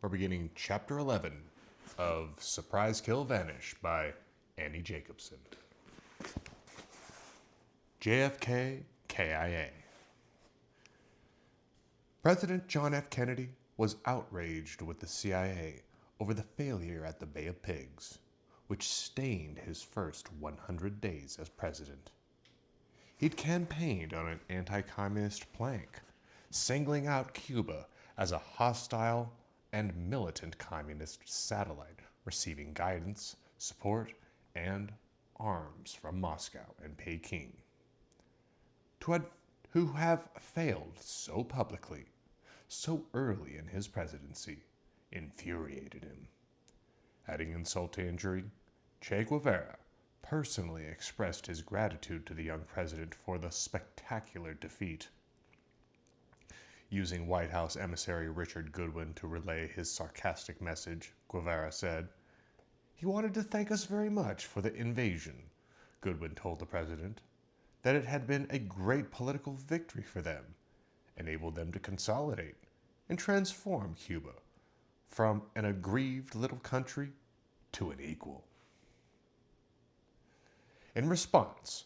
We're beginning Chapter 11 of Surprise Kill Vanish by Annie Jacobson. JFK KIA. President John F. Kennedy was outraged with the CIA over the failure at the Bay of Pigs, which stained his first 100 days as president. He'd campaigned on an anti-communist plank, singling out Cuba as a hostile and militant communist satellite, receiving guidance, support, and arms from Moscow and Peking. Who have failed so publicly, so early in his presidency, infuriated him. Adding insult to injury, Che Guevara personally expressed his gratitude to the young president for the spectacular defeat. Using White House emissary Richard Goodwin to relay his sarcastic message, Guevara said, "He wanted to thank us very much for the invasion." Goodwin told the president that it had been a great political victory for them, enabled them to consolidate and transform Cuba from an aggrieved little country to an equal. In response,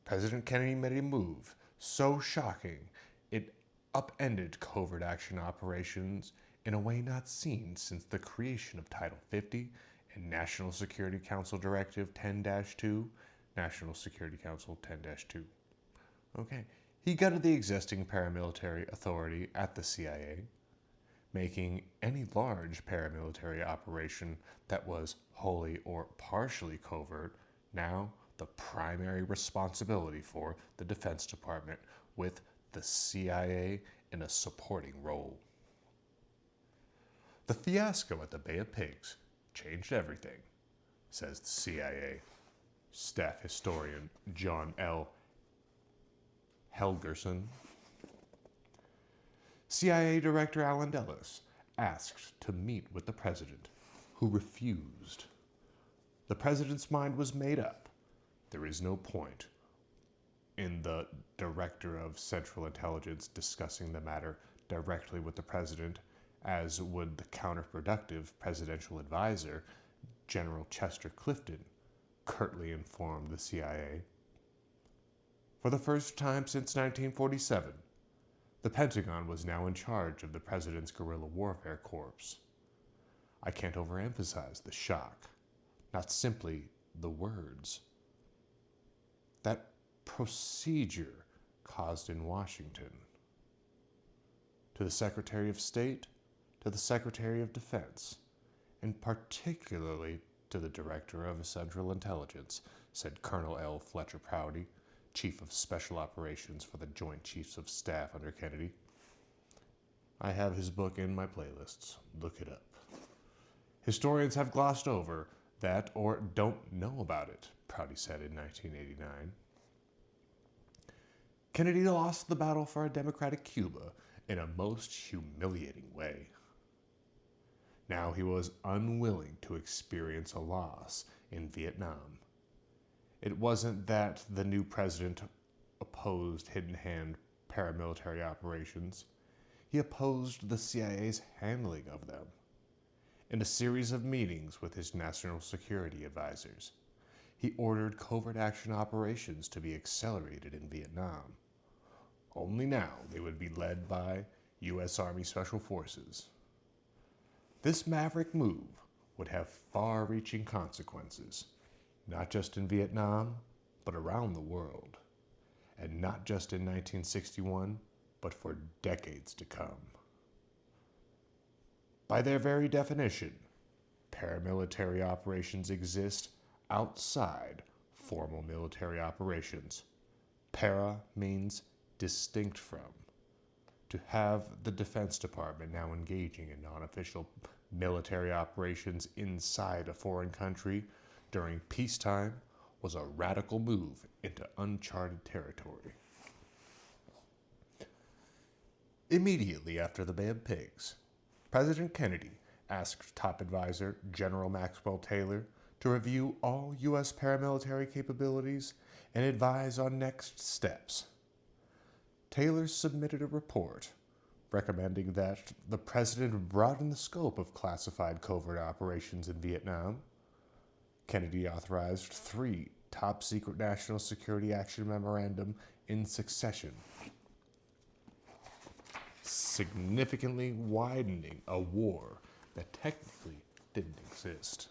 President Kennedy made a move so shocking it upended covert action operations in a way not seen since the creation of Title 50 and National Security Council Directive 10-2, National Security Council 10-2. He gutted the existing paramilitary authority at the CIA, making any large paramilitary operation that was wholly or partially covert now the primary responsibility for the Defense Department, with the CIA in a supporting role. The fiasco at the Bay of Pigs changed everything, says the CIA staff historian John L. Helgerson. CIA Director Alan Dulles asked to meet with the president, who refused. The president's mind was made up. There is no point in the Director of Central Intelligence discussing the matter directly with the president, as would the counterproductive presidential advisor, General Chester Clifton, curtly informed the CIA. For the first time since 1947, the Pentagon was now in charge of the president's guerrilla warfare corps. I can't overemphasize the shock, not simply the words, that procedure caused in Washington. To the Secretary of State, to the Secretary of Defense, and particularly to the Director of Central Intelligence, said Colonel L. Fletcher Prouty, Chief of Special Operations for the Joint Chiefs of Staff under Kennedy. I have his book in my playlists. Look it up. Historians have glossed over that or don't know about it, Prouty said in 1989. Kennedy lost the battle for a democratic Cuba in a most humiliating way. Now he was unwilling to experience a loss in Vietnam. It wasn't that the new president opposed hidden-hand paramilitary operations. He opposed the CIA's handling of them. In a series of meetings with his national security advisors, he ordered covert action operations to be accelerated in Vietnam. Only now they would be led by U.S. Army Special Forces. This maverick move would have far-reaching consequences, not just in Vietnam, but around the world, and not just in 1961, but for decades to come. By their very definition, paramilitary operations exist outside formal military operations. Para means distinct from. To have the Defense Department now engaging in non-official military operations inside a foreign country during peacetime was a radical move into uncharted territory. Immediately after the Bay of Pigs, President Kennedy asked top advisor General Maxwell Taylor to review all U.S. paramilitary capabilities and advise on next steps. Taylor submitted a report recommending that the president broaden the scope of classified covert operations in Vietnam. Kennedy authorized 3 top-secret national security action memorandum in succession, significantly widening a war that technically didn't exist.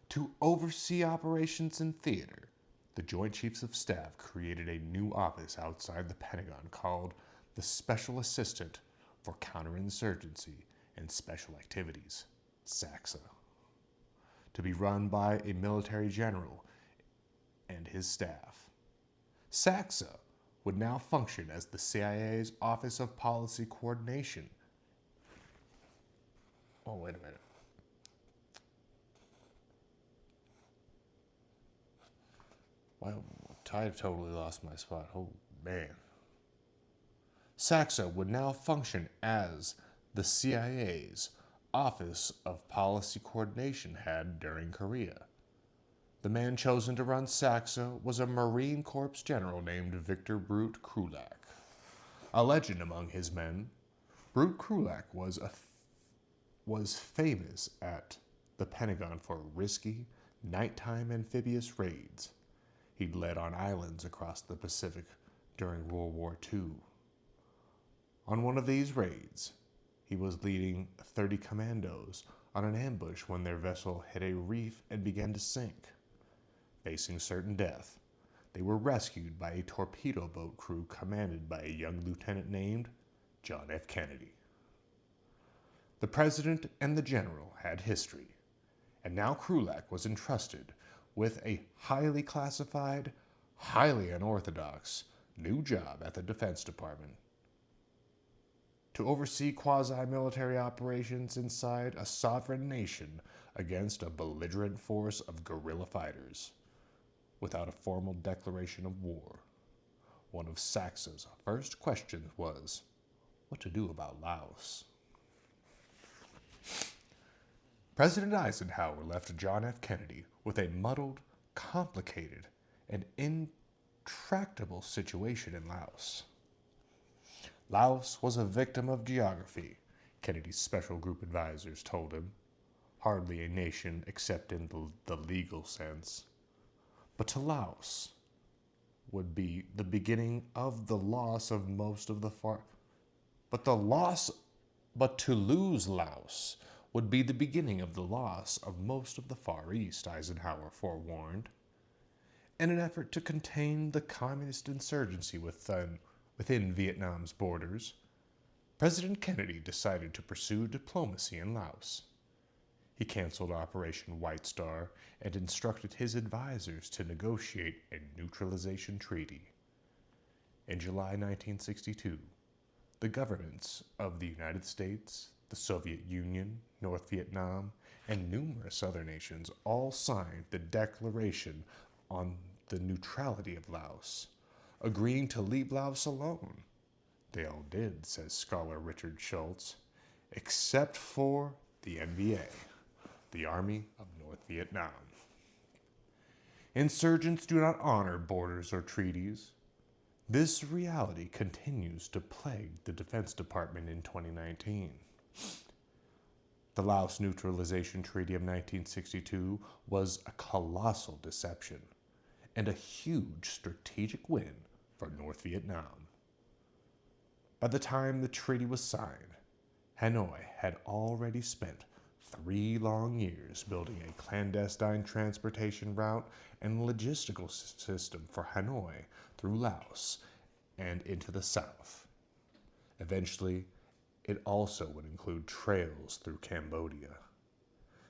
To oversee operations in theater, the Joint Chiefs of Staff created a new office outside the Pentagon called the Special Assistant for Counterinsurgency and Special Activities, SACSA, to be run by a military general and his staff. SACSA would now function as the CIA's Office of Policy Coordination. Oh, wait a minute. Wow, I totally lost my spot. Oh, man. SACSA would now function as the CIA's Office of Policy Coordination had during Korea. The man chosen to run SACSA was a Marine Corps general named Victor Brute Krulak. A legend among his men, Brute Krulak was famous at the Pentagon for risky, nighttime amphibious raids he'd led on islands across the Pacific during World War II. On one of these raids, he was leading 30 commandos on an ambush when their vessel hit a reef and began to sink. Facing certain death, they were rescued by a torpedo boat crew commanded by a young lieutenant named John F. Kennedy. The president and the general had history, and now Krulak was entrusted with a highly classified, highly unorthodox new job at the Defense Department to oversee quasi-military operations inside a sovereign nation against a belligerent force of guerrilla fighters without a formal declaration of war. One of SACSA's first questions was what to do about Laos. President Eisenhower left John F. Kennedy with a muddled, complicated, and intractable situation in Laos. Laos was a victim of geography, Kennedy's special group advisors told him. Hardly a nation except in the legal sense. But to Laos would be the beginning of the loss of most of the far... But to lose Laos would be the beginning of the loss of most of the Far East, Eisenhower forewarned. In an effort to contain the communist insurgency within Vietnam's borders, President Kennedy decided to pursue diplomacy in Laos. He canceled Operation White Star and instructed his advisors to negotiate a neutralization treaty. In July 1962, the governments of the United States, the Soviet Union, North Vietnam, and numerous other nations all signed the Declaration on the Neutrality of Laos, agreeing to leave Laos alone. They all did, says scholar Richard Schultz, except for the NBA, the Army of North Vietnam. Insurgents do not honor borders or treaties. This reality continues to plague the Defense Department in 2019. The Laos Neutralization Treaty of 1962 was a colossal deception and a huge strategic win for North Vietnam. By the time the treaty was signed, Hanoi had already spent 3 long years building a clandestine transportation route and logistical system for Hanoi through Laos and into the south. Eventually, it also would include trails through Cambodia.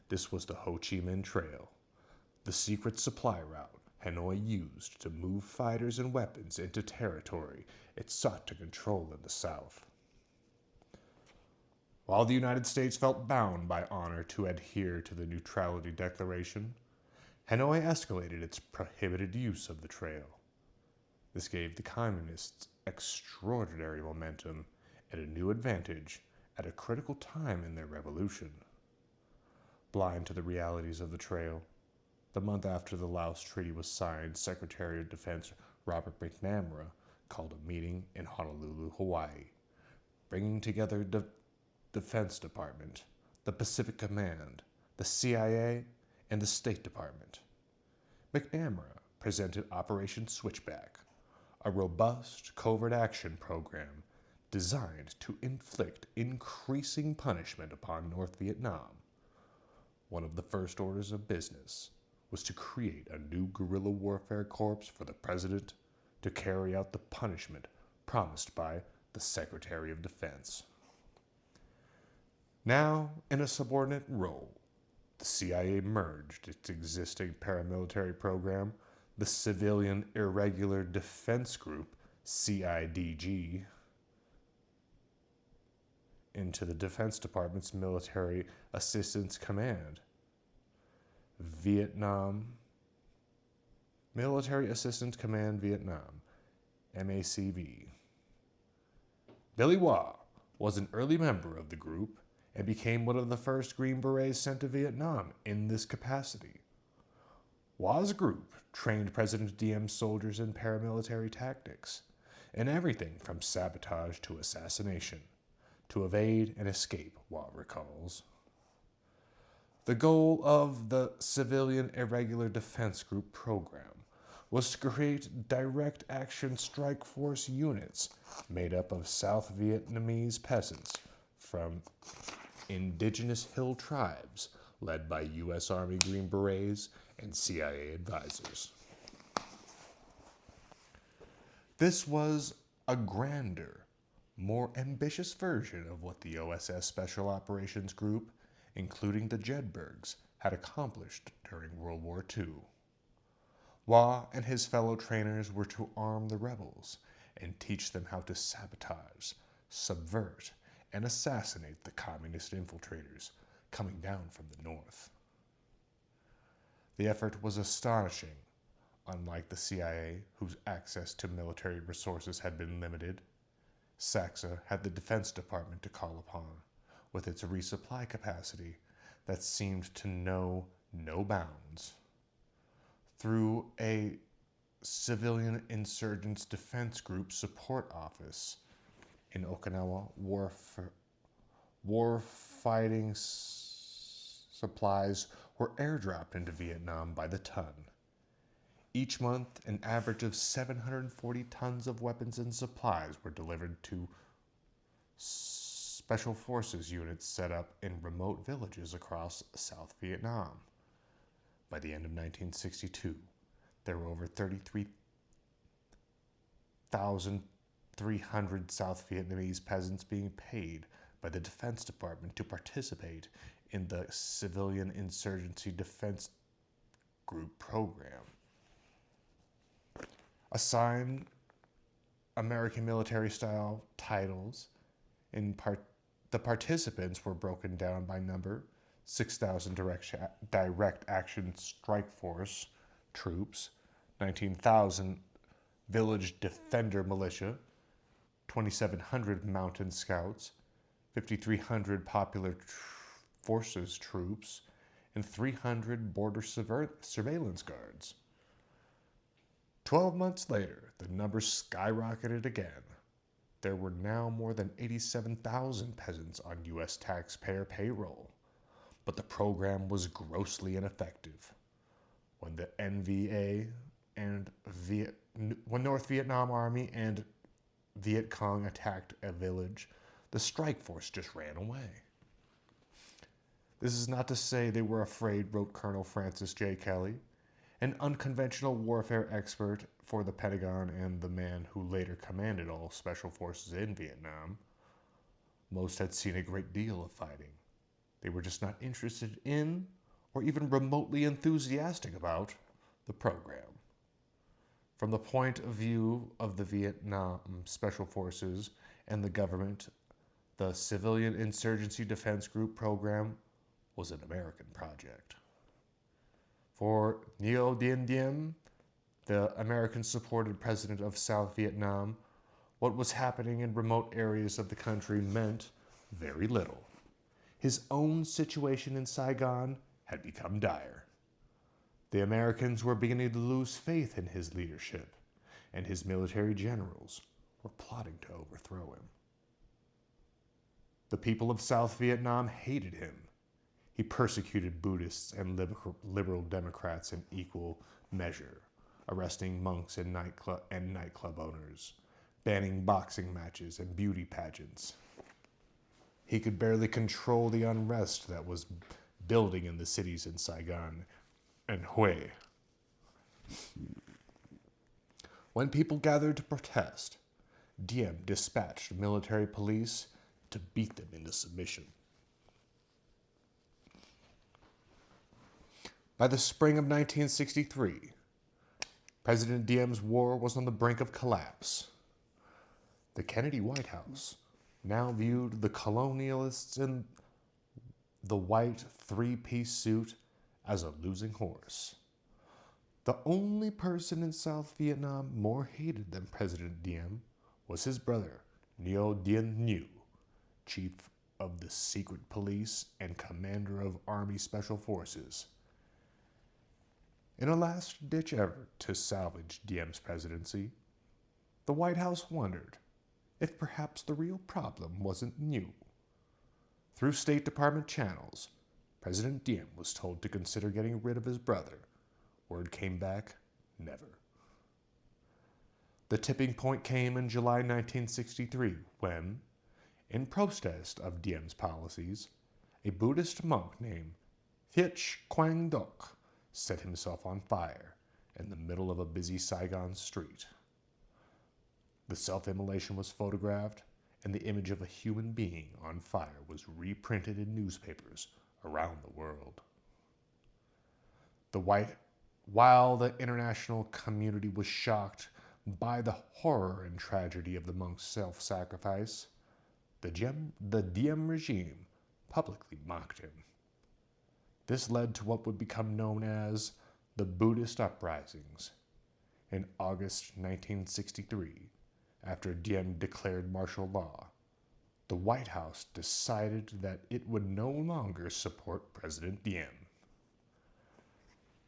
This was the Ho Chi Minh Trail, the secret supply route Hanoi used to move fighters and weapons into territory it sought to control in the south. While the United States felt bound by honor to adhere to the Neutrality Declaration, Hanoi escalated its prohibited use of the trail. This gave the communists extraordinary momentum and a new advantage at a critical time in their revolution. Blind to the realities of the trail, the month after the Laos Treaty was signed, Secretary of Defense Robert McNamara called a meeting in Honolulu, Hawaii, bringing together the Defense Department, the Pacific Command, the CIA, and the State Department. McNamara presented Operation Switchback, a robust covert action program designed to inflict increasing punishment upon North Vietnam. One of the first orders of business was to create a new guerrilla warfare corps for the president to carry out the punishment promised by the Secretary of Defense. Now, in a subordinate role, the CIA merged its existing paramilitary program, the Civilian Irregular Defense Group, CIDG, into the Defense Department's Military Assistance Command, Military Assistance Command Vietnam, MACV. Billy Wah was an early member of the group and became one of the first Green Berets sent to Vietnam in this capacity. Wah's group trained President Diem's soldiers in paramilitary tactics, in everything from sabotage to assassination, to evade and escape, Wah recalls. The goal of the Civilian Irregular Defense Group program was to create direct action strike force units made up of South Vietnamese peasants from indigenous hill tribes led by U.S. Army Green Berets and CIA advisors. This was a grander, more ambitious version of what the OSS Special Operations Group, including the Jedburghs, had accomplished during World War II. Wah and his fellow trainers were to arm the rebels and teach them how to sabotage, subvert, and assassinate the communist infiltrators coming down from the north. The effort was astonishing. Unlike the CIA, whose access to military resources had been limited, SACSA had the Defense Department to call upon, with its resupply capacity that seemed to know no bounds. Through a Civilian Insurgents Defense Group support office in Okinawa, war-fighting supplies were airdropped into Vietnam by the ton. Each month, an average of 740 tons of weapons and supplies were delivered to Special Forces units set up in remote villages across South Vietnam. By the end of 1962, there were over 33,300 South Vietnamese peasants being paid by the Defense Department to participate in the Civilian Insurgency Defense Group program. Assigned American military-style titles, the participants were broken down by number: 6,000 direct action strike force troops, 19,000 village defender militia, 2,700 mountain scouts, 5,300 popular forces troops, and 300 border surveillance guards. 12 months later, the numbers skyrocketed again. There were now more than 87,000 peasants on U.S. taxpayer payroll, but the program was grossly ineffective. When the NVA and when North Vietnam Army and Viet Cong attacked a village, the strike force just ran away. This is not to say they were afraid, wrote Colonel Francis J. Kelly, an unconventional warfare expert for the Pentagon and the man who later commanded all special forces in Vietnam. Most had seen a great deal of fighting. They were just not interested in, or even remotely enthusiastic about, the program. From the point of view of the Vietnam Special Forces and the government, the Civilian Insurgency Defense Group program was an American project. For Ngo Dinh Diem, the American-supported president of South Vietnam, what was happening in remote areas of the country meant very little. His own situation in Saigon had become dire. The Americans were beginning to lose faith in his leadership, and his military generals were plotting to overthrow him. The people of South Vietnam hated him. He persecuted Buddhists and liberal Democrats in equal measure, arresting monks and nightclub owners, banning boxing matches and beauty pageants. He could barely control the unrest that was building in the cities in Saigon and Hue. When people gathered to protest, Diem dispatched military police to beat them into submission. By the spring of 1963, President Diem's war was on the brink of collapse. The Kennedy White House now viewed the colonialists in the white three-piece suit as a losing horse. The only person in South Vietnam more hated than President Diem was his brother, Ngo Dinh Nhu, chief of the secret police and commander of Army Special Forces. In a last-ditch effort to salvage Diem's presidency, the White House wondered if perhaps the real problem wasn't Nhu. Through State Department channels, President Diem was told to consider getting rid of his brother. Word came back, never. The tipping point came in July 1963 when, in protest of Diem's policies, a Buddhist monk named Thich Quang Duc set himself on fire in the middle of a busy Saigon street. The self-immolation was photographed, and the image of a human being on fire was reprinted in newspapers around the world. While the international community was shocked by the horror and tragedy of the monk's self-sacrifice, the Diem regime publicly mocked him. This led to what would become known as the Buddhist uprisings. In August 1963, after Diem declared martial law, the White House decided that it would no longer support President Diem.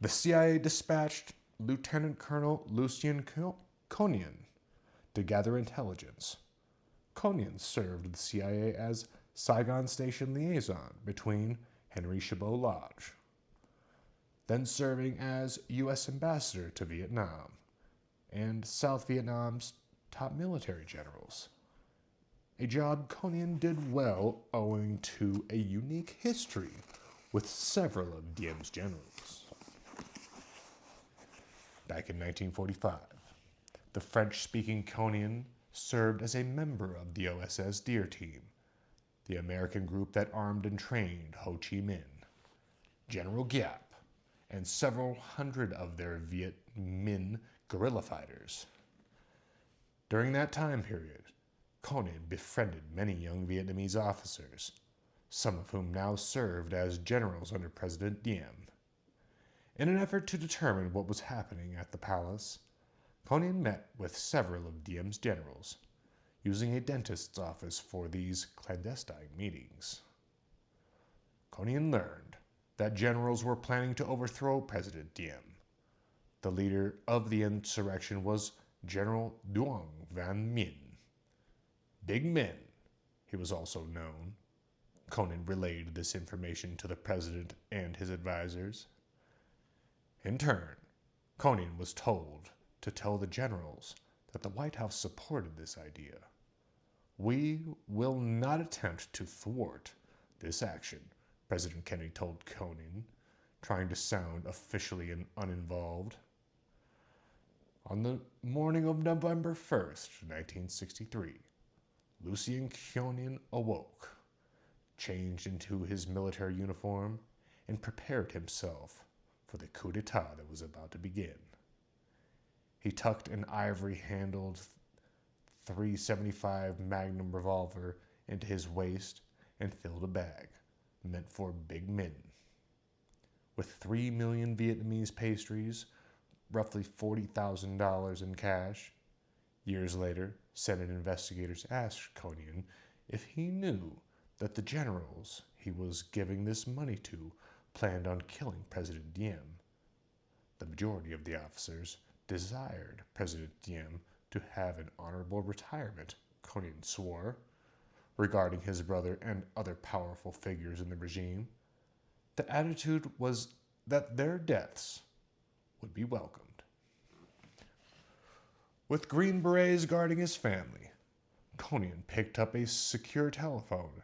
The CIA dispatched Lieutenant Colonel Lucien Conian to gather intelligence. Conian served the CIA as Saigon Station liaison between Henry Chabot Lodge, then serving as U.S. Ambassador to Vietnam and South Vietnam's top military generals. A job Conian did well owing to a unique history with several of Diem's generals. Back in 1945, the French-speaking Conian served as a member of the OSS Deer Team, the American group that armed and trained Ho Chi Minh, General Giap, and several hundred of their Viet Minh guerrilla fighters. During that time period, Conian befriended many young Vietnamese officers, some of whom now served as generals under President Diem. In an effort to determine what was happening at the palace, Conian met with several of Diem's generals, using a dentist's office for these clandestine meetings. Conian learned that generals were planning to overthrow President Diem. The leader of the insurrection was General Duong Van Minh. Big Min, he was also known. Conian relayed this information to the president and his advisors. In turn, Conian was told to tell the generals that the White House supported this idea. "We will not attempt to thwart this action," President Kennedy told Conian, trying to sound officially and uninvolved. On the morning of November 1st, 1963, Lucien Conian awoke, changed into his military uniform, and prepared himself for the coup d'etat that was about to begin. He tucked an ivory-handled .375 Magnum revolver into his waist and filled a bag meant for Big Min. With 3 million Vietnamese pastries, roughly $40,000 in cash, years later, Senate investigators asked Conian if he knew that the generals he was giving this money to planned on killing President Diem. The majority of the officers desired President Diem to have an honorable retirement, Conian swore, regarding his brother and other powerful figures in the regime. The attitude was that their deaths would be welcomed. With Green Berets guarding his family, Conan picked up a secure telephone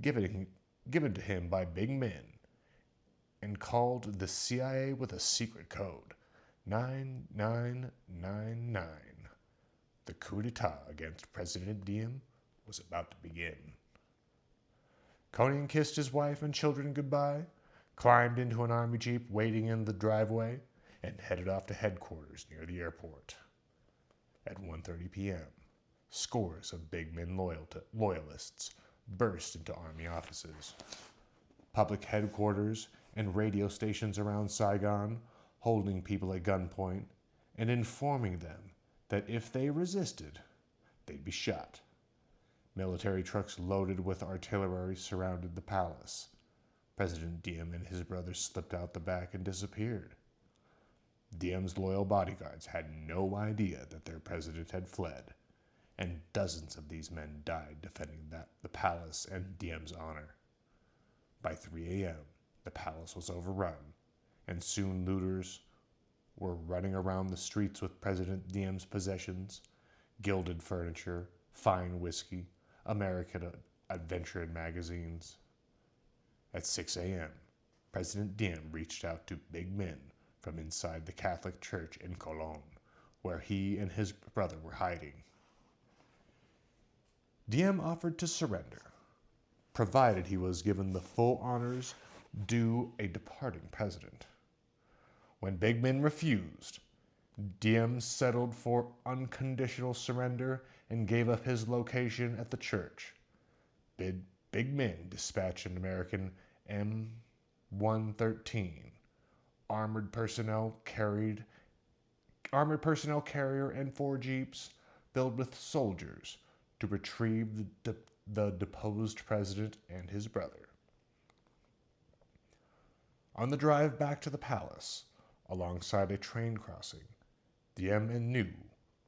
given to him by big men and called the CIA with a secret code, 9999. The coup d'etat against President Diem was about to begin. Conan kissed his wife and children goodbye, climbed into an army jeep waiting in the driveway, and headed off to headquarters near the airport. At 1:30 p.m., scores of big men loyalists burst into army offices, public headquarters, and radio stations around Saigon, holding people at gunpoint and informing them that if they resisted, they'd be shot. Military trucks loaded with artillery surrounded the palace. President Diem and his brother slipped out the back and disappeared. Diem's loyal bodyguards had no idea that their president had fled, and dozens of these men died defending the palace and Diem's honor. By 3 a.m., the palace was overrun, and soon looters were running around the streets with President Diem's possessions, gilded furniture, fine whiskey, American adventure and magazines. At 6 a.m., President Diem reached out to big men from inside the Catholic Church in Cologne, where he and his brother were hiding. Diem offered to surrender, provided he was given the full honors due a departing president. When big men refused, Diem settled for unconditional surrender and gave up his location at the church. Big men dispatched an American M113 armored personnel carrier and 4 jeeps filled with soldiers to retrieve the deposed president and his brother. On the drive back to the palace, alongside a train crossing, Diem and New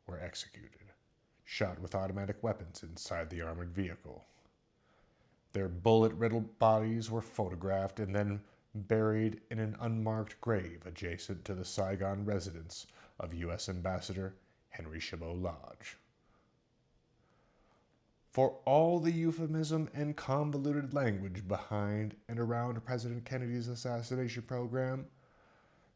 were executed, shot with automatic weapons inside the armored vehicle. Their bullet-riddled bodies were photographed and then buried in an unmarked grave adjacent to the Saigon residence of U.S. Ambassador Henry Chabot Lodge. For all the euphemism and convoluted language behind and around President Kennedy's assassination program,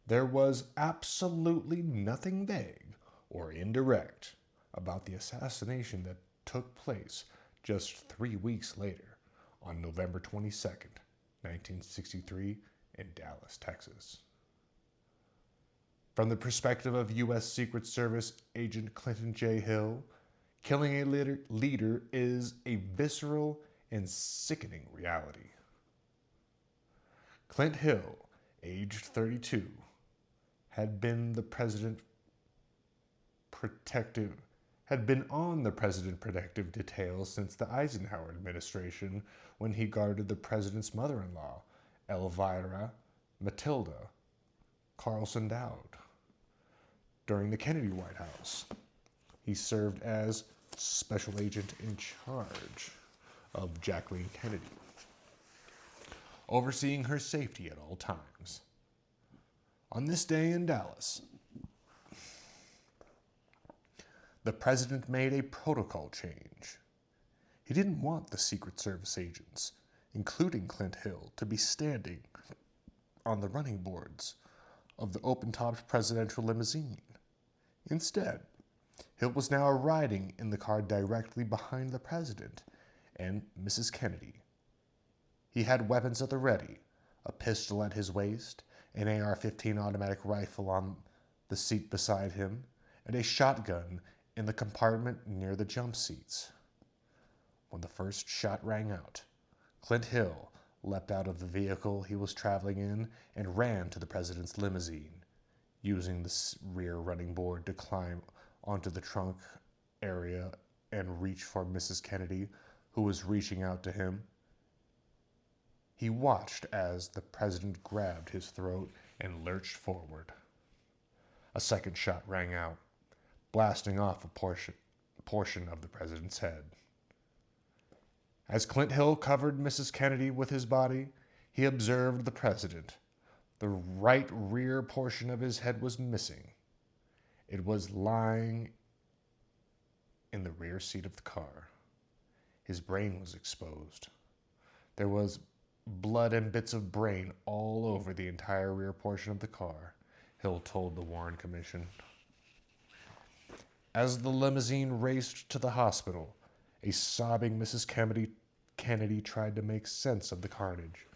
there was absolutely nothing vague or indirect about the assassination that took place just 3 weeks later on November 22nd, 1963 in Dallas, Texas. From the perspective of U.S. Secret Service agent Clinton J. Hill, killing a leader is a visceral and sickening reality. Clint Hill, aged 32, had been on the President protective detail since the Eisenhower administration, when he guarded the president's mother-in-law, Elvira Matilda Carlson Dowd. During the Kennedy White House, he served as special agent in charge of Jacqueline Kennedy, overseeing her safety at all times. On this day in Dallas, the president made a protocol change. He didn't want the Secret Service agents, including Clint Hill, to be standing on the running boards of the open-topped presidential limousine. Instead, Hill was now riding in the car directly behind the president and Mrs. Kennedy. He had weapons at the ready, a pistol at his waist, an AR-15 automatic rifle on the seat beside him, and a shotgun in the compartment near the jump seats. When the first shot rang out, Clint Hill leapt out of the vehicle he was traveling in and ran to the president's limousine, using the rear running board to climb onto the trunk area and reach for Mrs. Kennedy, who was reaching out to him. He watched as the president grabbed his throat and lurched forward. A second shot rang out, blasting off a portion of the president's head. As Clint Hill covered Mrs. Kennedy with his body, he observed the president. The right rear portion of his head was missing. It was lying in the rear seat of the car. His brain was exposed. There was blood and bits of brain all over the entire rear portion of the car, Hill told the Warren Commission. As the limousine raced to the hospital, a sobbing Mrs. Kennedy tried to make sense of the carnage.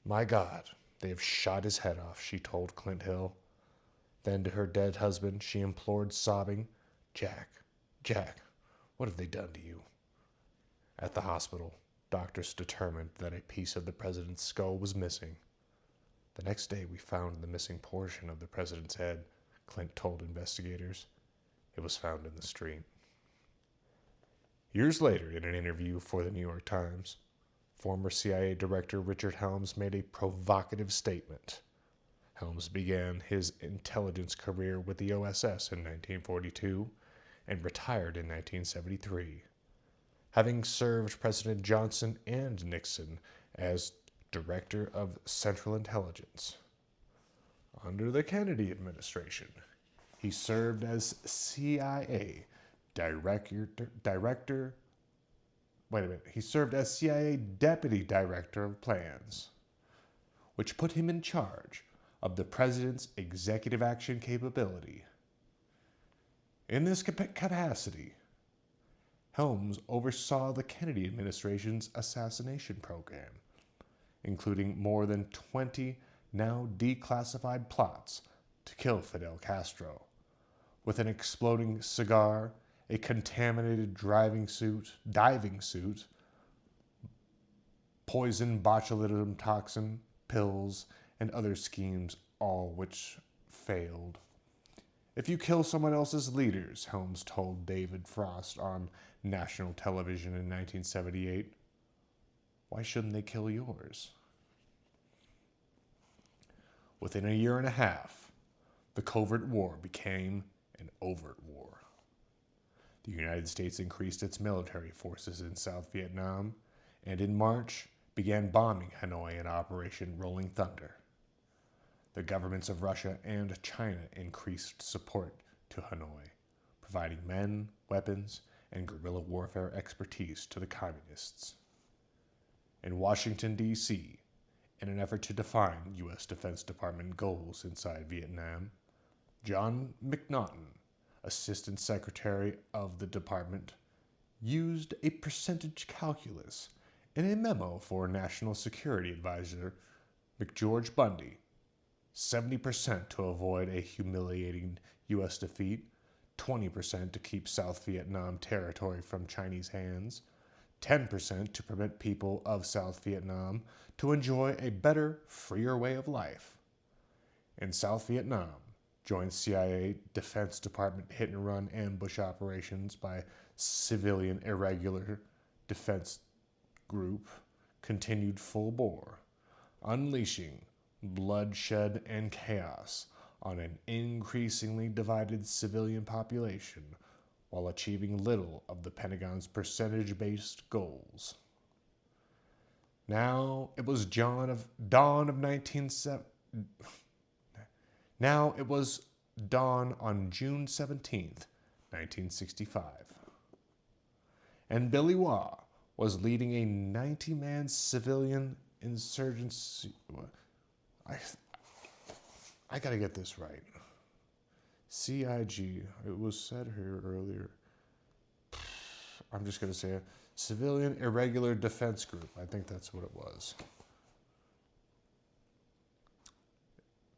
"My God, they have shot his head off," she told Clint Hill. Then to her dead husband, she implored, sobbing, Jack, what have they done to you?" At the hospital, doctors determined that a piece of the president's skull was missing. "The next day we found the missing portion of the president's head," Clint told investigators. "It was found in the street." Years later, in an interview for the New York Times, former CIA Director Richard Helms made a provocative statement. Helms began his intelligence career with the OSS in 1942 and retired in 1973, having served President Johnson and Nixon as Director of Central Intelligence. Under the Kennedy administration, he served as CIA He served as CIA Deputy Director of Plans, which put him in charge of the president's executive action capability. In this capacity, Helms oversaw the Kennedy administration's assassination program, including more than 20 now declassified plots to kill Fidel Castro, with an exploding cigar, a contaminated diving suit, poison botulinum toxin, pills, and other schemes, all which failed. "If you kill someone else's leaders," Helms told David Frost on national television in 1978, "why shouldn't they kill yours?" Within a year and a half, the covert war became an overt war. The United States increased its military forces in South Vietnam, and in March began bombing Hanoi in Operation Rolling Thunder. The governments of Russia and China increased support to Hanoi, providing men, weapons, and guerrilla warfare expertise to the communists. In Washington, D.C., in an effort to define U.S. Defense Department goals inside Vietnam, John McNaughton, Assistant Secretary of the Department, used a percentage calculus in a memo for National Security Advisor McGeorge Bundy: 70% to avoid a humiliating U.S. defeat, 20% to keep South Vietnam territory from Chinese hands, 10% to permit people of South Vietnam to enjoy a better, freer way of life. In South Vietnam, joint CIA Defense Department hit-and-run ambush operations by civilian irregular defense group continued full bore, unleashing bloodshed and chaos on an increasingly divided civilian population while achieving little of the Pentagon's percentage-based goals. Now it was dawn of 1970. Now it was dawn on June 17th, 1965. And Billy Waugh was leading a 90-man civilian insurgency. I gotta get this right. CIG, it was said here earlier. I'm just gonna say it. Civilian Irregular Defense Group. I think that's what it was.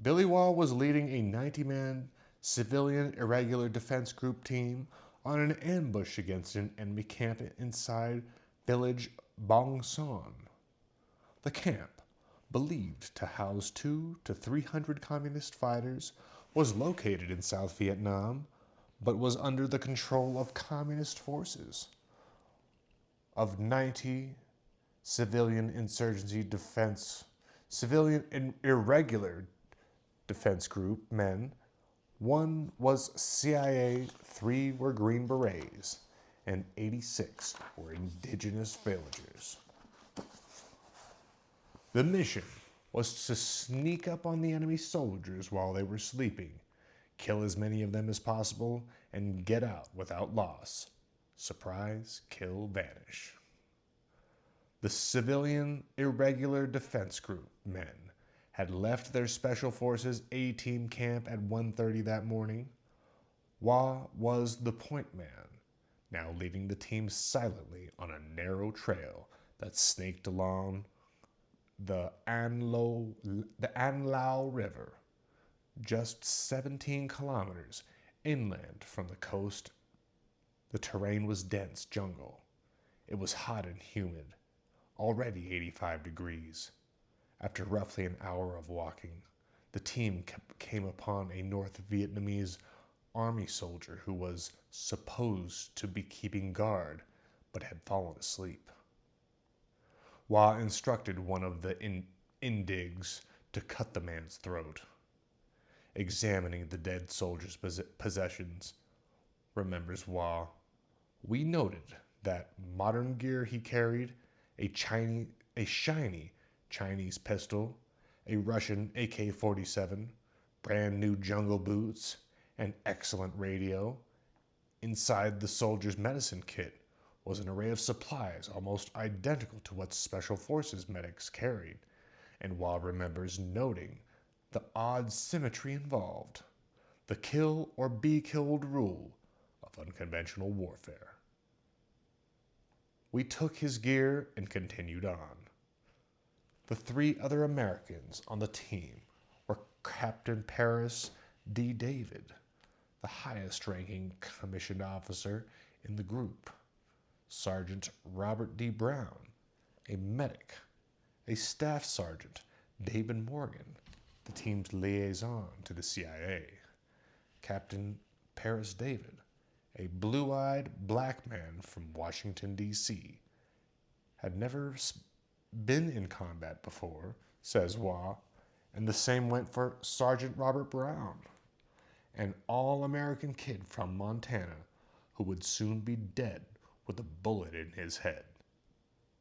Billy Waugh was leading a 90-man civilian irregular defense group team on an ambush against an enemy camp inside village Bong Son. The camp, believed to house 200 to 300 communist fighters, was located in South Vietnam, but was under the control of communist forces. Of 90 civilian irregular defense group men, 1 was CIA, 3 were Green Berets, and 86 were indigenous villagers. The mission was to sneak up on the enemy soldiers while they were sleeping, kill as many of them as possible, and get out without loss. Surprise, kill, vanish. The civilian irregular defense group men had left their Special Forces A-Team camp at 1:30 that morning. Wah was the point man, now leading the team silently on a narrow trail that snaked along the Anlau River, just 17 kilometers inland from the coast. The terrain was dense jungle. It was hot and humid, already 85 degrees. After roughly an hour of walking, the team came upon a North Vietnamese army soldier who was supposed to be keeping guard but had fallen asleep. Wah instructed one of the indigs to cut the man's throat. Examining the dead soldier's possessions, remembers Wah, we noted that modern gear he carried, a shiny Chinese pistol, a Russian AK-47, brand new jungle boots, an excellent radio. Inside the soldier's medicine kit was an array of supplies almost identical to what Special Forces medics carried, and Wah remembers noting the odd symmetry involved, the kill or be killed rule of unconventional warfare. We took his gear and continued on. The 3 other Americans on the team were Captain Paris D. David, the highest-ranking commissioned officer in the group, Sergeant Robert D. Brown, a medic, a staff sergeant, David Morgan, the team's liaison to the CIA, Captain Paris David, a blue-eyed black man from Washington, D.C., had never been in combat before, says Wah, and the same went for Sergeant Robert Brown, an all-American kid from Montana who would soon be dead with a bullet in his head.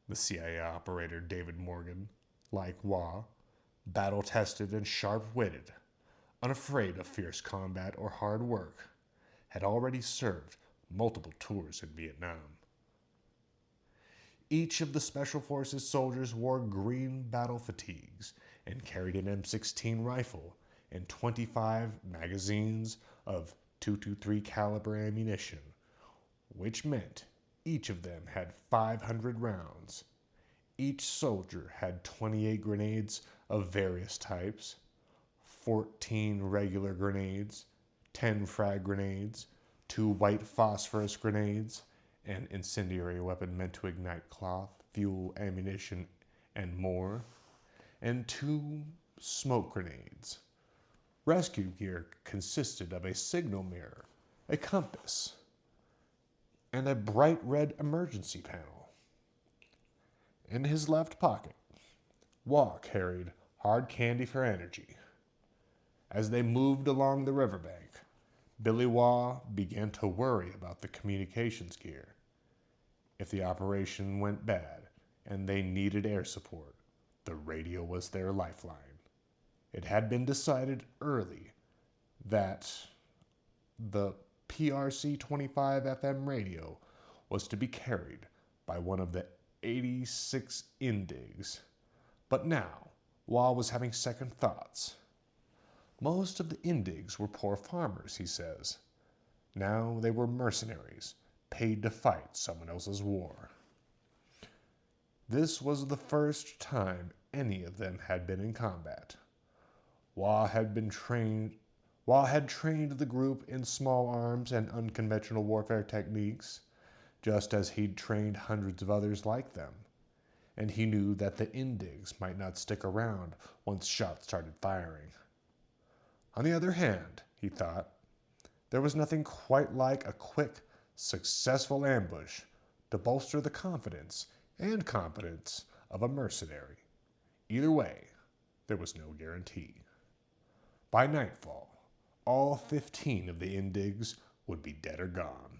The CIA operator David Morgan, like Wah, battle-tested and sharp-witted, unafraid of fierce combat or hard work, had already served multiple tours in Vietnam. Each of the Special Forces soldiers wore green battle fatigues and carried an M16 rifle and 25 magazines of .223 caliber ammunition, which meant each of them had 500 rounds. Each soldier had 28 grenades of various types, 14 regular grenades, 10 frag grenades, 2 white phosphorus grenades, an incendiary weapon meant to ignite cloth, fuel, ammunition, and more, and 2 smoke grenades. Rescue gear consisted of a signal mirror, a compass, and a bright red emergency panel. In his left pocket, Wah carried hard candy for energy. As they moved along the riverbank, Billy Wah began to worry about the communications gear. If the operation went bad and they needed air support, the radio was their lifeline. It had been decided early that the PRC-25 FM radio was to be carried by one of the 86 indigs. But now, Wah was having second thoughts. Most of the indigs were poor farmers, he says. Now they were mercenaries, paid to fight someone else's war. This was the first time any of them had been in combat. Wah had trained the group in small arms and unconventional warfare techniques, just as he'd trained hundreds of others like them. And he knew that the indigs might not stick around once shots started firing. On the other hand, he thought, there was nothing quite like a quick, successful ambush to bolster the confidence and competence of a mercenary. Either way, there was no guarantee. By nightfall, all 15 of the indigs would be dead or gone.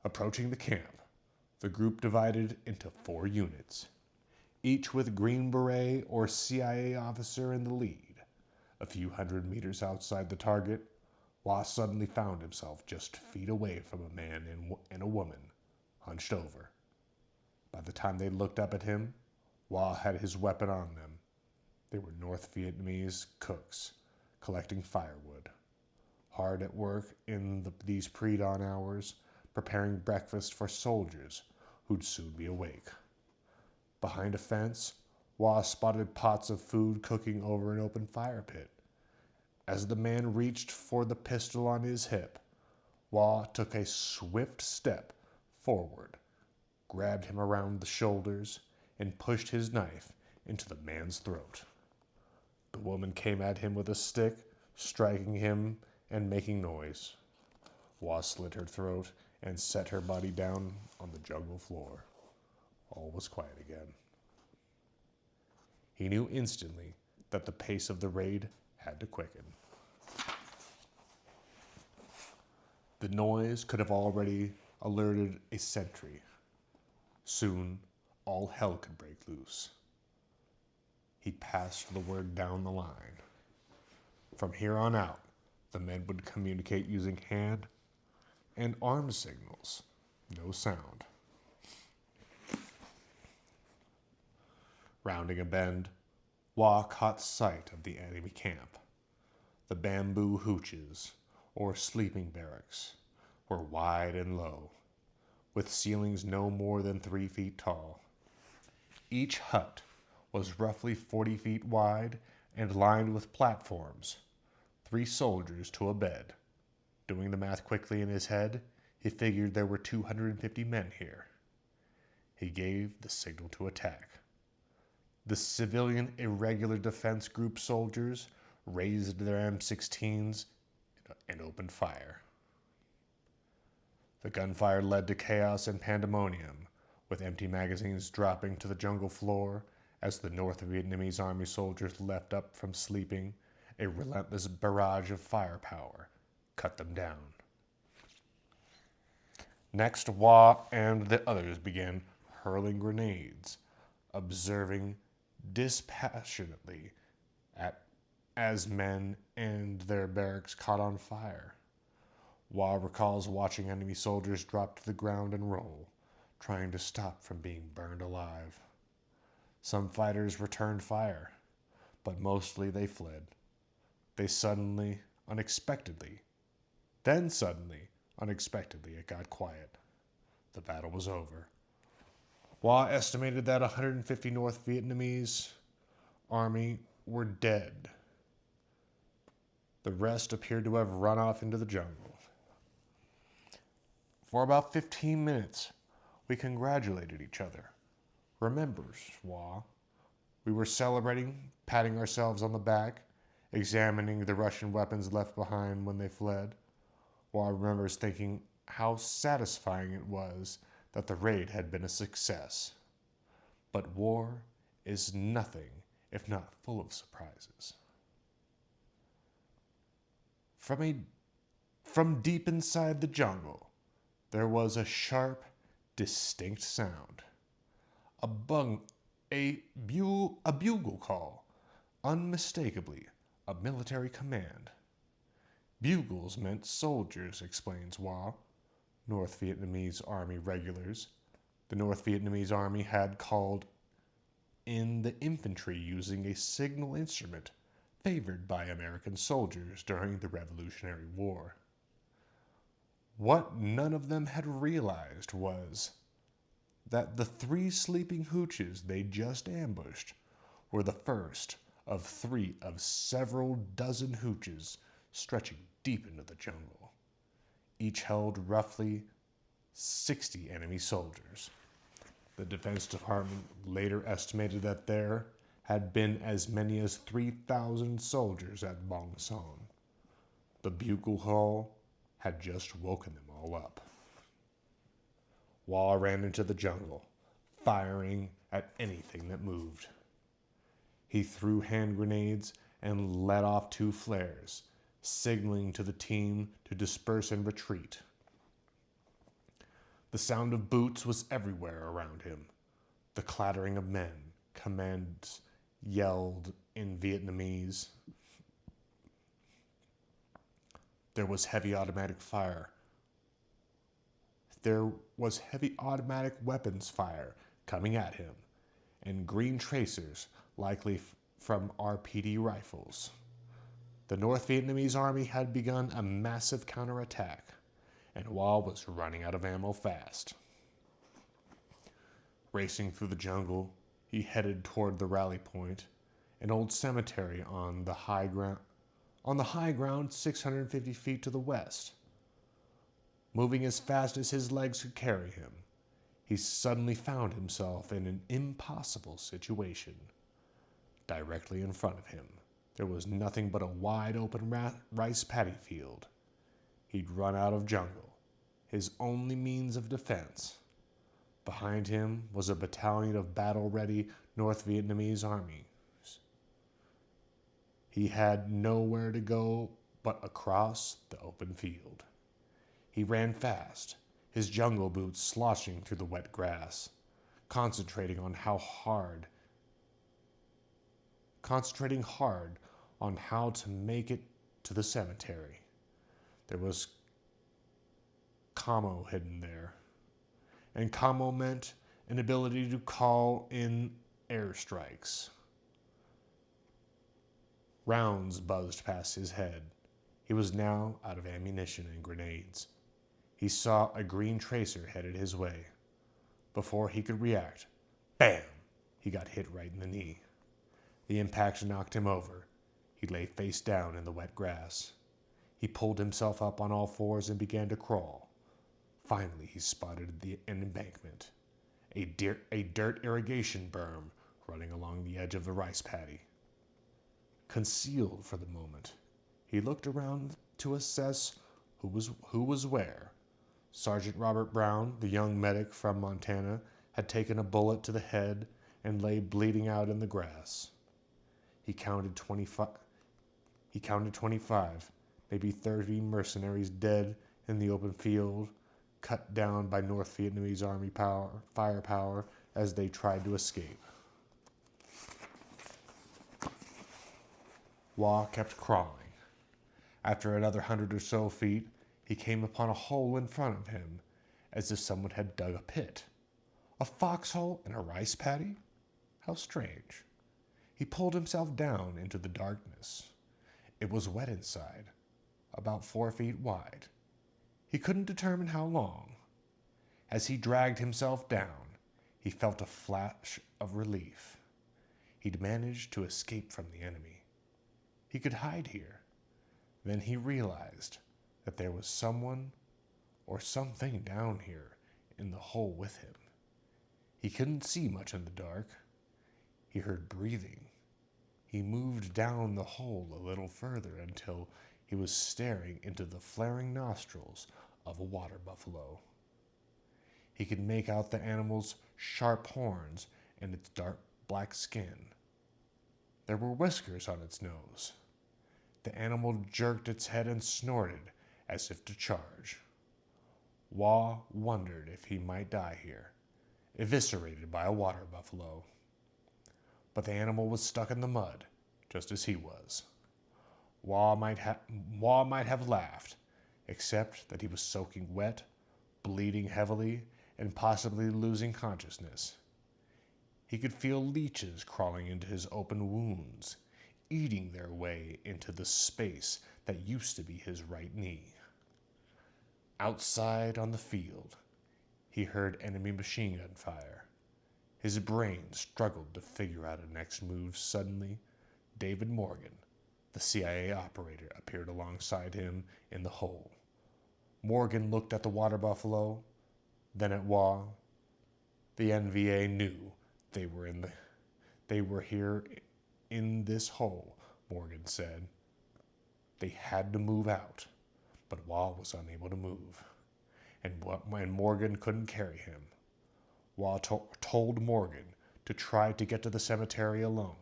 Approaching the camp, the group divided into 4 units, each with Green Beret or CIA officer in the lead. A few hundred meters outside the target, Wah suddenly found himself just feet away from a man and a woman, hunched over. By the time they looked up at him, Wah had his weapon on them. They were North Vietnamese cooks, collecting firewood, hard at work in these pre-dawn hours, preparing breakfast for soldiers who'd soon be awake. Behind a fence, Wah spotted pots of food cooking over an open fire pit. As the man reached for the pistol on his hip, Wah took a swift step forward, grabbed him around the shoulders, and pushed his knife into the man's throat. The woman came at him with a stick, striking him and making noise. Wah slit her throat and set her body down on the jungle floor. All was quiet again. He knew instantly that the pace of the raid had to quicken. The noise could have already alerted a sentry. Soon, all hell could break loose. He passed the word down the line. From here on out, the men would communicate using hand and arm signals. No sound. Rounding a bend, Wah caught sight of the enemy camp. The bamboo hooches, or sleeping barracks, were wide and low, with ceilings no more than 3 feet tall. Each hut was roughly 40 feet wide and lined with platforms, 3 soldiers to a bed. Doing the math quickly in his head, he figured there were 250 men here. He gave the signal to attack. The civilian irregular defense group soldiers raised their M16s and opened fire. The gunfire led to chaos and pandemonium, with empty magazines dropping to the jungle floor as the North Vietnamese army soldiers leapt up from sleeping. A relentless barrage of firepower cut them down. Next, Wah and the others began hurling grenades, observing dispassionately as men and their barracks caught on fire. Wah recalls watching enemy soldiers drop to the ground and roll, trying to stop from being burned alive. Some fighters returned fire, but mostly they fled. Unexpectedly, it got quiet. The battle was over. Wah estimated that 150 North Vietnamese army were dead. The rest appeared to have run off into the jungle. For about 15 minutes, we congratulated each other. Remember, Wah, we were celebrating, patting ourselves on the back, examining the Russian weapons left behind when they fled. Wah remembers thinking how satisfying it was that the raid had been a success. But war is nothing if not full of surprises. From deep inside the jungle, there was a sharp, distinct sound. A bugle call, unmistakably a military command. Bugles meant soldiers, explains Wah, North Vietnamese Army regulars. The North Vietnamese Army had called in the infantry using a signal instrument favored by American soldiers during the Revolutionary War. What none of them had realized was that the 3 sleeping hooches they just ambushed were the first of 3 of several dozen hooches stretching deep into the jungle. Each held roughly 60 enemy soldiers. The Defense Department later estimated that there had been as many as 3,000 soldiers at Bong Son. The bugle call had just woken them all up. Wah ran into the jungle, firing at anything that moved. He threw hand grenades and let off 2 flares, signaling to the team to disperse and retreat. The sound of boots was everywhere around him. The clattering of men, commands yelled in Vietnamese. There was heavy automatic fire. There was heavy automatic weapons fire coming at him, and green tracers, likely from RPD rifles. The North Vietnamese army had begun a massive counterattack, and Wall was running out of ammo fast. Racing through the jungle, he headed toward the rally point, an old cemetery on the high ground 650 feet to the west. Moving as fast as his legs could carry him, he suddenly found himself in an impossible situation. Directly in front of him, there was nothing but a wide open rice paddy field. He'd run out of jungle, his only means of defense. Behind him was a battalion of battle-ready North Vietnamese armies. He had nowhere to go but across the open field. He ran fast, his jungle boots sloshing through the wet grass, concentrating hard on how to make it to the cemetery. There was camo hidden there, and camo meant an ability to call in airstrikes. Rounds buzzed past his head. He was now out of ammunition and grenades. He saw a green tracer headed his way. Before he could react, bam! He got hit right in the knee. The impact knocked him over. He lay face down in the wet grass. He pulled himself up on all fours and began to crawl. Finally, he spotted an embankment, a dirt irrigation berm running along the edge of the rice paddy. Concealed for the moment, he looked around to assess who was where. Sergeant Robert Brown, the young medic from Montana, had taken a bullet to the head and lay bleeding out in the grass. He counted 25, maybe 30 mercenaries dead in the open field, cut down by North Vietnamese army firepower as they tried to escape. Wah kept crawling. After another 100 or so feet, he came upon a hole in front of him, as if someone had dug a pit. A foxhole in a rice paddy? How strange. He pulled himself down into the darkness. It was wet inside, about 4 feet wide. He couldn't determine how long. As he dragged himself down, he felt a flash of relief. He'd managed to escape from the enemy. He could hide here. Then he realized that there was someone or something down here in the hole with him. He couldn't see much in the dark. He heard breathing. He moved down the hole a little further until he was staring into the flaring nostrils of a water buffalo. He could make out the animal's sharp horns and its dark black skin. There were whiskers on its nose. The animal jerked its head and snorted as if to charge. Wah wondered if he might die here, eviscerated by a water buffalo. But the animal was stuck in the mud, just as he was. Wah might have laughed, except that he was soaking wet, bleeding heavily, and possibly losing consciousness. He could feel leeches crawling into his open wounds, eating their way into the space that used to be his right knee. Outside on the field, he heard enemy machine gun fire. His brain struggled to figure out a next move. Suddenly, David Morgan, the CIA operator, appeared alongside him in the hole. Morgan looked at the water buffalo, then at Wah. The NVA knew they were here in this hole, Morgan said. They had to move out, but Wah was unable to move, and Morgan couldn't carry him. Wah told Morgan to try to get to the cemetery alone.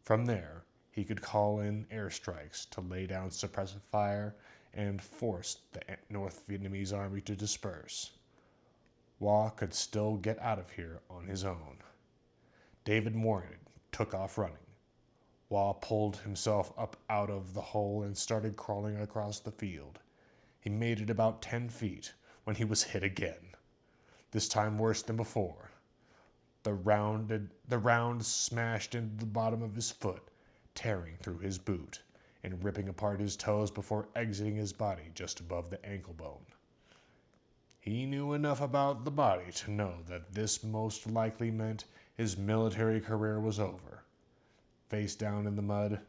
From there, he could call in airstrikes to lay down suppressive fire and force the North Vietnamese army to disperse. Waugh could still get out of here on his own. David Morgan took off running. Waugh pulled himself up out of the hole and started crawling across the field. He made it about 10 feet when he was hit again, this time worse than before. The round smashed into the bottom of his foot, tearing through his boot and ripping apart his toes before exiting his body just above the ankle bone. He knew enough about the body to know that this most likely meant his military career was over. Face down in the mud,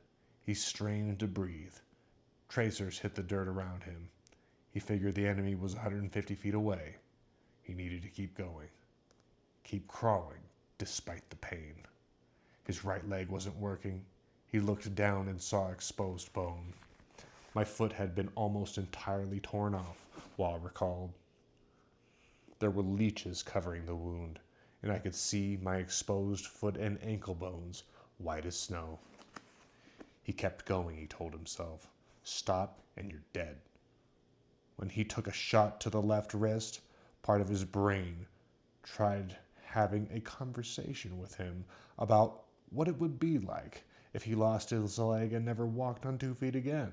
he strained to breathe. Tracers hit the dirt around him. He figured the enemy was 150 feet away. He needed to keep going. Keep crawling, despite the pain. His right leg wasn't working. He looked down and saw exposed bone. My foot had been almost entirely torn off, Waugh recalled. There were leeches covering the wound, and I could see my exposed foot and ankle bones, white as snow. He kept going, he told himself. Stop and you're dead. When he took a shot to the left wrist, part of his brain tried having a conversation with him about what it would be like if he lost his leg and never walked on 2 feet again.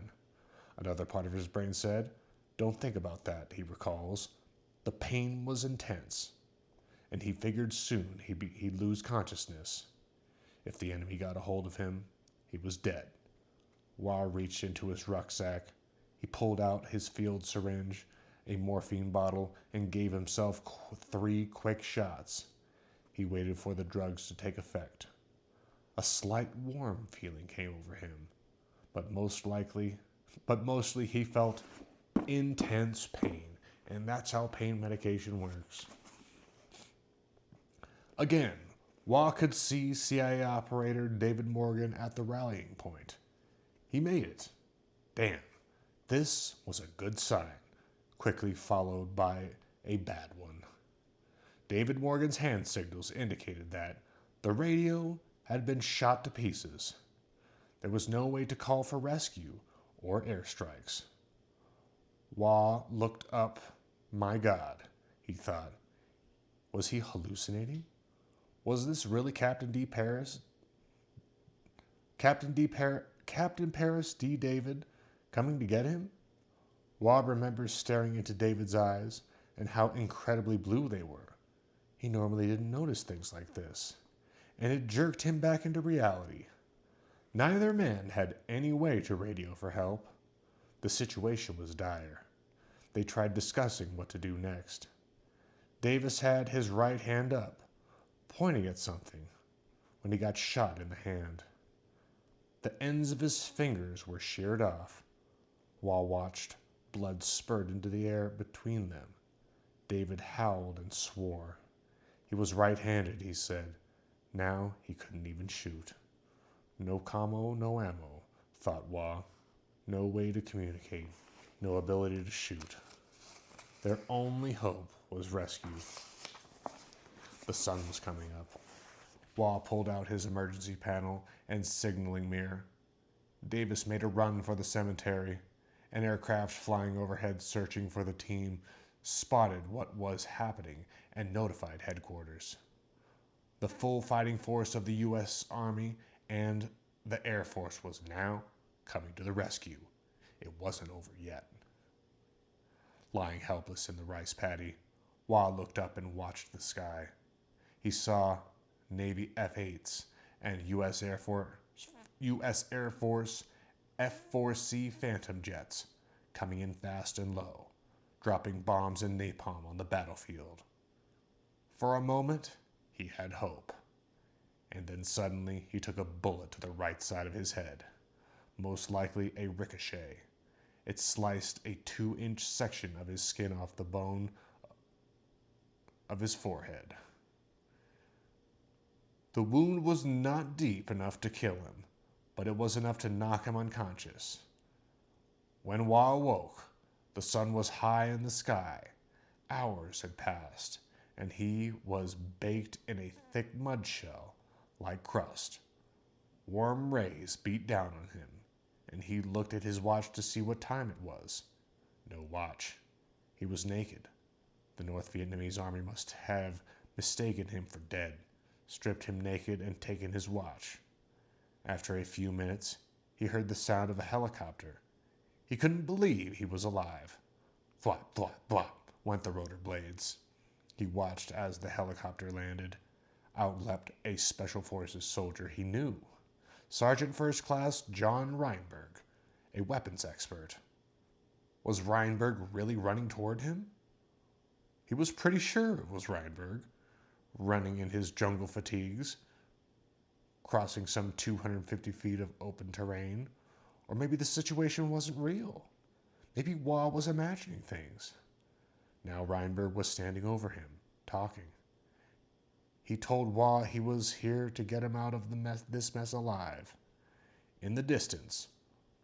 Another part of his brain said, "Don't think about that," he recalls. The pain was intense, and he figured soon he'd lose consciousness. If the enemy got a hold of him, he was dead. Waugh reached into his rucksack. He pulled out his field syringe, a morphine bottle, and gave himself 3 quick shots. He waited for the drugs to take effect. A slight warm feeling came over him, but mostly he felt intense pain. And that's how pain medication works. Again, Waugh could see CIA operator David Morgan at the rallying point. He made it. Damn, this was a good sign, quickly followed by a bad one. David Morgan's hand signals indicated that the radio had been shot to pieces. There was no way to call for rescue or airstrikes. Waugh looked up. My God, he thought. Was he hallucinating? Was this really Captain Paris D. David coming to get him? Waugh remembers staring into David's eyes and how incredibly blue they were. He normally didn't notice things like this, and it jerked him back into reality. Neither man had any way to radio for help. The situation was dire. They tried discussing what to do next. Davis had his right hand up, pointing at something, when he got shot in the hand. The ends of his fingers were sheared off. Waugh watched blood spurt into the air between them. David howled and swore. He was right-handed, he said. Now he couldn't even shoot. No commo, no ammo, thought Waugh. No way to communicate, no ability to shoot. Their only hope was rescue. The sun was coming up. Waugh pulled out his emergency panel and signaling mirror. Davis made a run for the cemetery. An aircraft flying overhead searching for the team spotted what was happening and notified headquarters. The full fighting force of the U.S. Army and the Air Force was now coming to the rescue. It wasn't over yet. Lying helpless in the rice paddy, Waugh looked up and watched the sky. He saw Navy F-8s and U.S. Air Force F-4C Phantom jets coming in fast and low, dropping bombs and napalm on the battlefield. For a moment, he had hope. And then suddenly, he took a bullet to the right side of his head, most likely a ricochet. It sliced a 2-inch section of his skin off the bone of his forehead. The wound was not deep enough to kill him, but it was enough to knock him unconscious. When Waugh awoke, the sun was high in the sky. Hours had passed, and he was baked in a thick mud shell like crust. Warm rays beat down on him, and he looked at his watch to see what time it was. No watch. He was naked. The North Vietnamese army must have mistaken him for dead, stripped him naked, and taken his watch. After a few minutes, he heard the sound of a helicopter. He couldn't believe he was alive. Flop, flop, flop went the rotor blades. He watched as the helicopter landed. Out leapt a Special Forces soldier he knew. Sergeant First Class John Reinberg, a weapons expert. Was Reinberg really running toward him? He was pretty sure it was Reinberg, running in his jungle fatigues, crossing some 250 feet of open terrain. Or maybe the situation wasn't real. Maybe Wah was imagining things. Now Reinberg was standing over him, talking. He told Wah he was here to get him out of this mess alive. In the distance,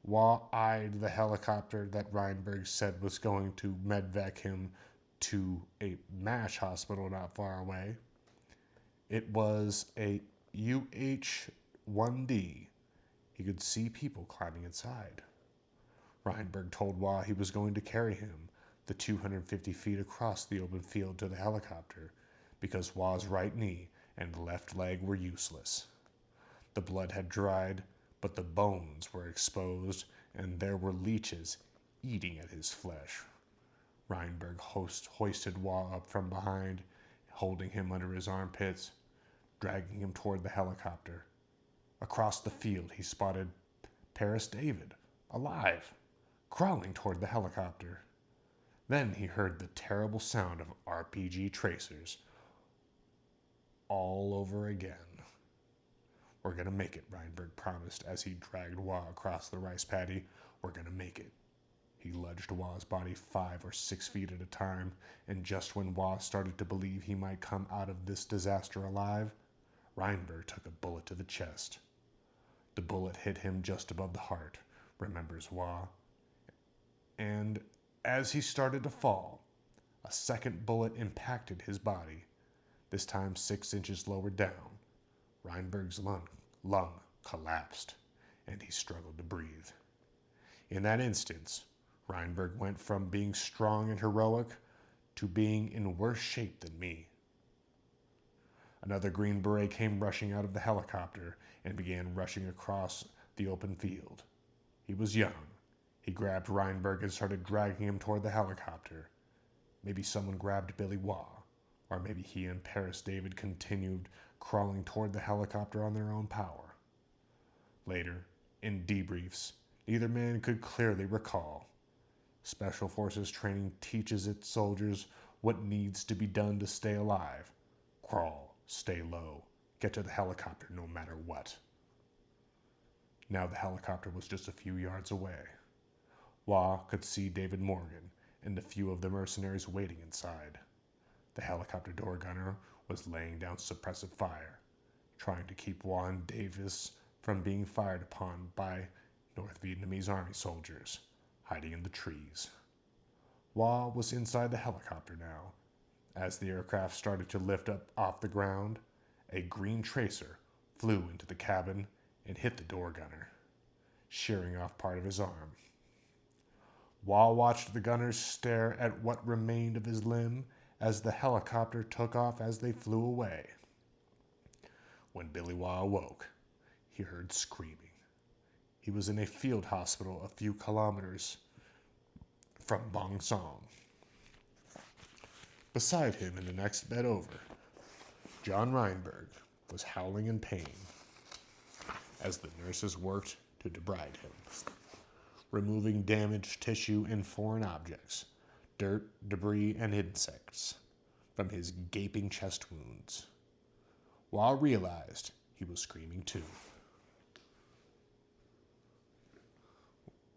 Wah eyed the helicopter that Reinberg said was going to medvac him to a MASH hospital not far away. It was a UH-1D. He could see people climbing inside. Reinberg told Wah he was going to carry him the 250 feet across the open field to the helicopter because Wah's right knee and left leg were useless. The blood had dried, but the bones were exposed, and there were leeches eating at his flesh. Reinberg hoisted Wah up from behind, holding him under his armpits, dragging him toward the helicopter. Across the field, he spotted Paris David, alive, crawling toward the helicopter. Then he heard the terrible sound of RPG tracers all over again. We're gonna make it, Reinberg promised as he dragged Wah across the rice paddy. We're gonna make it. He lunged Wah's body 5 or 6 feet at a time, and just when Wah started to believe he might come out of this disaster alive, Reinberg took a bullet to the chest. The bullet hit him just above the heart, remembers Wah. And as he started to fall, a second bullet impacted his body, this time 6 inches lower down. Reinberg's lung collapsed, and he struggled to breathe. In that instance, Reinberg went from being strong and heroic to being in worse shape than me. Another Green Beret came rushing out of the helicopter and began rushing across the open field. He was young. He grabbed Reinberg and started dragging him toward the helicopter. Maybe someone grabbed Billy Wah, or maybe he and Paris David continued crawling toward the helicopter on their own power. Later, in debriefs, neither man could clearly recall. Special Forces training teaches its soldiers what needs to be done to stay alive. Crawl, stay low, get to the helicopter no matter what. Now the helicopter was just a few yards away. Wah could see David Morgan and a few of the mercenaries waiting inside. The helicopter door gunner was laying down suppressive fire, trying to keep Wah and Davis from being fired upon by North Vietnamese army soldiers, hiding in the trees. Wah was inside the helicopter now. As the aircraft started to lift up off the ground, a green tracer flew into the cabin and hit the door gunner, shearing off part of his arm. Wah watched the gunners stare at what remained of his limb as the helicopter took off as they flew away. When Billy Wah awoke, he heard screaming. He was in a field hospital a few kilometers from Bong Song. Beside him in the next bed over, John Reinberg was howling in pain as the nurses worked to debride him, removing damaged tissue and foreign objects, dirt, debris, and insects from his gaping chest wounds. Wah realized he was screaming too.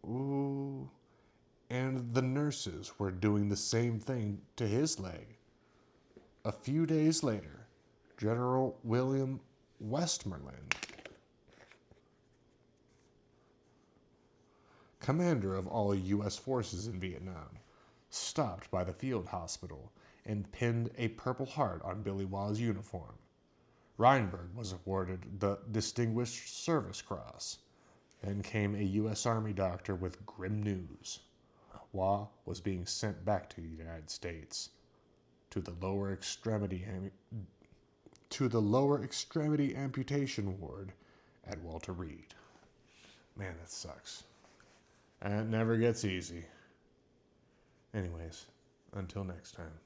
Ooh. And the nurses were doing the same thing to his leg. A few days later, General William Westmoreland, commander of all U.S. forces in Vietnam, stopped by the field hospital and pinned a Purple Heart on Billy Wah's uniform. Reinberg was awarded the Distinguished Service Cross. Then came a U.S. Army doctor with grim news. Wah was being sent back to the United States. to the lower extremity amputation ward at Walter Reed. Man, that sucks. And it never gets easy. Anyways, until next time.